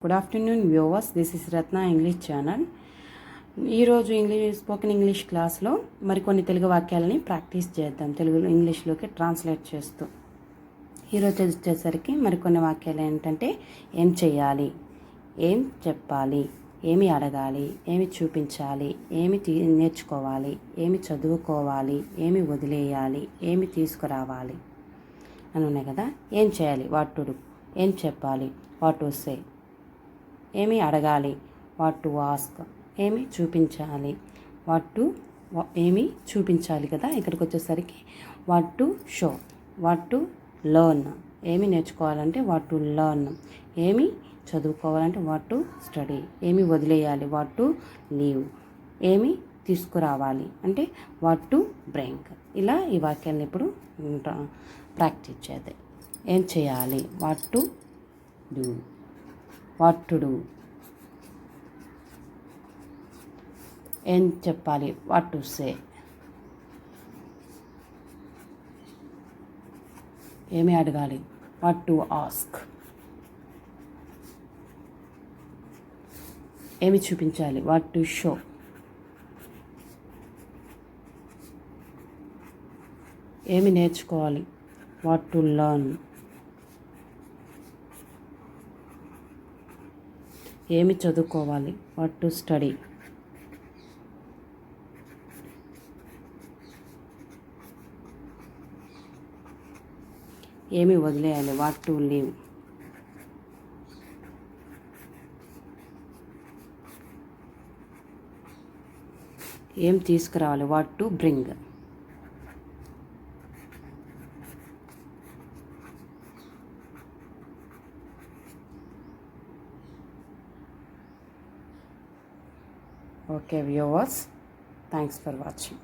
Good afternoon viewers, this is Ratna English channel. ఈరోజు spoken English క్లాస్లో మరికొన్ని Telugu వాక్యాలని practice చేద్దాం, తెలుగులో ఇంగ్లీష్లోకి ట్రాన్స్లేట్ చేస్తూ. ఈరోజు వచ్చేసరికి మరికొన్ని వాక్యాలు ఏంటంటే, ఏం చెయ్యాలి, ఏం చెప్పాలి, ఏమి అడగాలి, ఏమి చూపించాలి, ఏమి నేర్చుకోవాలి, ఏమి చదువుకోవాలి, ఏమి వదిలేయాలి, ఏమి తీసుకురావాలి అని ఉన్నాయి కదా. ఏం చేయాలి, వాట్ టు డు. ఏం చెప్పాలి, వాట్ టు సే. ఏమి అడగాలి, వాట్ టు ఆస్క్. ఏమి చూపించాలి, ఏమి చూపించాలి కదా. ఇక్కడికి వచ్చేసరికి what to show, what to learn. ఏమి నేర్చుకోవాలంటే వాట్ టు లెర్న్. ఏమి చదువుకోవాలంటే వాట్ టు స్టడీ. ఏమి వదిలేయాలి, వాట్ టు లీవ్. ఏమి తీసుకురావాలి అంటే వాట్ టు బ్రింగ్. ఇలా ఈ వాక్యాలను ఇప్పుడు ప్రాక్టీస్ చేద్దాం. ఏం చేయాలి, what to do, what to do. ఏం చెప్పాలి, వాట్ టు సే. ఏమి అడగాలి, వాట్ టు ఆస్క్. ఏమి చూపించాలి, వాట్ టు షో. ఏమి నేర్చుకోవాలి, వాట్ టు లెర్న్. ఏమి చదువుకోవాలి, వాట్ టు స్టడీ. ఏమి వదిలేయాలి, వాట్ టు లీవ్. ఏం తీసుకురావాలి, what to bring. Okay viewers, thanks for watching.